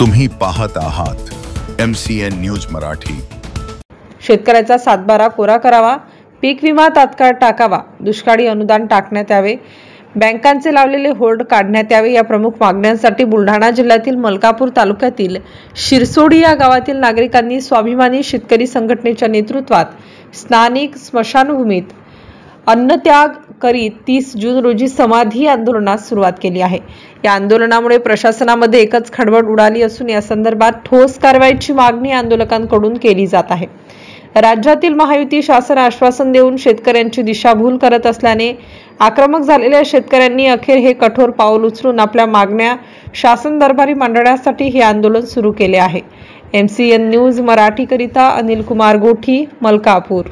तुम्ही पाहत आहात MCN न्यूज मराठी। शेतकऱ्याचा सातबारा कोरा करावा, पीक विमा तात्काळ टाकावा, दुष्काळी अनुदान टाकण्यात यावे, बँकांचे लावलेले होल्ड काढण्यात यावे या प्रमुख मागण्यांसाठी बुलढाणा जिल्ह्यातील मलकापूर तालुक्यातील शिरसोडी या गावातील नागरिकांनी स्वाभिमानी शेतकरी संघटनेच्या नेतृत्वात स्थानिक स्मशानभूमीत अन्नत्याग करीत 30 जून रोजी समाधी आंदोलनास सुरुवात केली आहे। या आंदोलनामुळे प्रशासनामध्ये एकच खळबळ उडाली असून या संदर्भात ठोस कारवाईची मागणी आंदोलकांकडून केली जात आहे। राज्यातील महायुती शासन आश्वासन देऊन शेतकऱ्यांची दिशाभूल करत असल्याने आक्रमक झालेल्या शेतकऱ्यांनी अखेर हे कठोर पाऊल उचलून आपल्या मागण्या शासन दरबारी मांडण्यासाठी हे आंदोलन सुरू केले आहे। MCN न्यूज मराठी करिता अनिल कुमार गोठी, मलकापूर।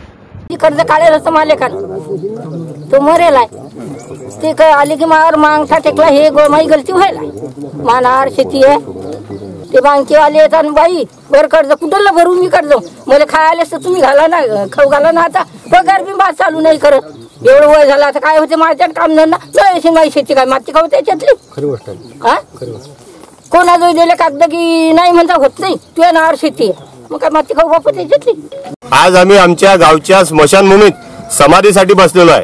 कर्ज काढेल असं मालेकान तो मरेल आहे ते आले की मार मागता टेकला हे गोमाई गलती व्हायला मानार शेती आहे ते बँकेवाले येतात बाई वर कर्ज कुठलं भरू मी कर्ज मला खायला तर तुम्ही घाला ना खाऊ घाला ना आता पगार बी बात चालू नाही करत एवढं वय झालं आता काय होते माझ्यात काम धंदा नाही माझी शेती काय माती खाऊ त्याच्यातली खरी गोष्ट हा कोणा जो दिले कागद की नाही म्हणता होत नाही तू येणार शेती मग काय माती खाऊ बापू त्याच्यातली। आज आम्ही आमच्या गावच्या स्मशानभूमीत समाधीसाठी बसलेलो आहे,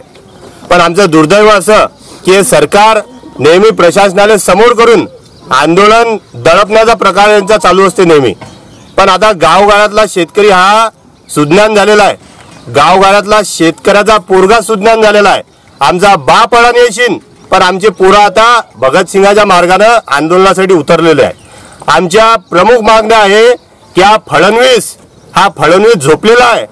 पण आमचं दुर्दैव असं की सरकार नेहमी प्रशासनाला समोर करून आंदोलन दडपण्याचा प्रकार यांचा चालू असते नेहमी। पण आता गावगाड्यातला शेतकरी हा सुज्ञान झालेला आहे, गावगाड्यातला शेतकऱ्याचा पोरगा सुज्ञान झालेला आहे। आमचा बाप अडाणी येशील पण आमचे पोरं आता भगतसिंगाच्या मार्गाने आंदोलनासाठी उतरलेले आहे। आमच्या प्रमुख मागण्या आहे की हा फडणवीस झोपलेला आहे।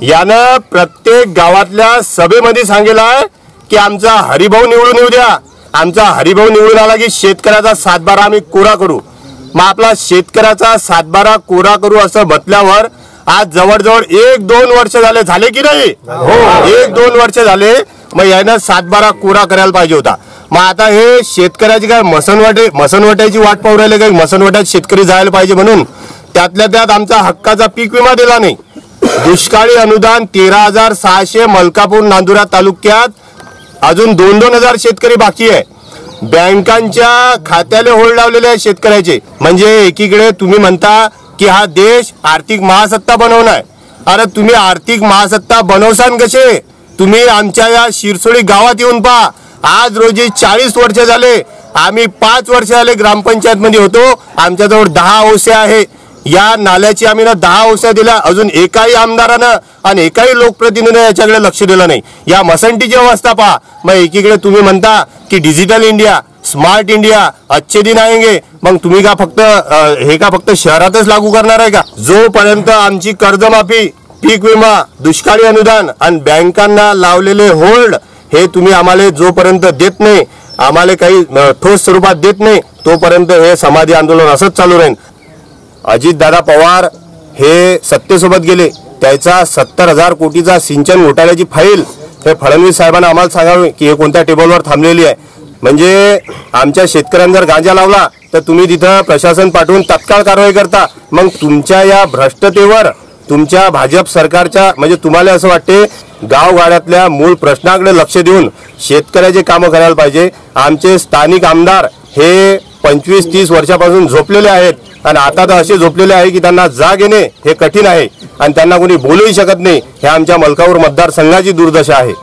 यानं प्रत्येक गावातल्या सभेमध्ये सांगितलं आहे की आमचा हरिभाऊ निवडून येऊ द्या, आमचा हरिभाऊ निवडून आला की शेतकऱ्याचा सातबारा आम्ही कोरा करू। मग आपला शेतकऱ्याचा सातबारा कोरा करू असं म्हटल्यावर आज जवळजवळ 1-2 वर्ष झाले की नाही? हो, 1-2 वर्ष झाले। मग यानं सातबारा कोरा करायला पाहिजे होता। मग आता हे शेतकऱ्याची काय मसनवट्याची वाट पाहू राहिले काही मसनवट्यात शेतकरी जायला पाहिजे म्हणून त्यातल्या त्यात आमचा हक्काचा पीक विमा दिला नाही। दुष्काळी अनुदान 13,600 मलकापूर नांदुरा तालुक्यात अजून 2,000 शेतकरी बाकी आहे। बँकांच्या खात्याला होल्ड लावलेले आहे शेतकऱ्याचे। म्हणजे एकीकडे तुम्ही म्हणता की हा देश आर्थिक महासत्ता बनवणार, अरे तुम्ही आर्थिक महासत्ता बनवसान कसे? तुम्ही आमच्या या शिरसोडी गावात येऊन पहा। आज रोजी 40 वर्ष झाले, आम्ही 5 वर्ष झाले ग्रामपंचायत मध्ये होतो, आमच्याजवळ 10 ओसे आहे। या नाल्याची आम्ही 10 ओस्या दिल्या, अजून एकाही आमदारानं आणि एकाही लोकप्रतिनिधीने याच्याकडे लक्ष दिलं नाही। या मसंटीची अवस्था पहा। मग एकीकडे तुम्ही म्हणता की डिजिटल इंडिया, स्मार्ट इंडिया, अच्छे दिन आएंगे, मग तुम्ही का फक्त शहरातच लागू करणार आहे का? जोपर्यंत आमची कर्जमाफी, पीक विमा, दुष्काळी अनुदान आणि बँकांना लावलेले होल्ड हे तुम्ही आम्हाला जोपर्यंत देत नाही, आम्हाला काही ठोस स्वरूपात देत नाही, तोपर्यंत हे समाधी आंदोलन असंच चालू राहील। अजितदादा पवार हे सत्तेसोबत गेले, त्याचा 70,000 कोटीचा सिंचन घोटाळ्याची फाईल हे फडणवीस साहेबांना आम्हाला सांगावे की हे कोणत्या टेबलवर थांबलेली आहे। म्हणजे आमच्या शेतकऱ्यांना जर गांजा लावला तर तुम्ही तिथं प्रशासन पाठवून तात्काळ कारवाई करता। मग तुमच्या या भ्रष्टतेवर तुमच्या भाजप सरकारच्या म्हणजे तुम्हाला असं वाटते गावगाड्यातल्या मूळ प्रश्नाकडे लक्ष देऊन शेतकऱ्याचे कामं करायला पाहिजे। आमचे स्थानिक आमदार हे 25-30 वर्षापासून झोपलेले आहेत आणि आता तर असे झोपलेले आहे की त्यांना जाग येणे हे कठीण आहे आणि त्यांना कोणी बोलूही शकत नाही। हे आमच्या मलकापूर मतदारसंघाची दुर्दशा आहे।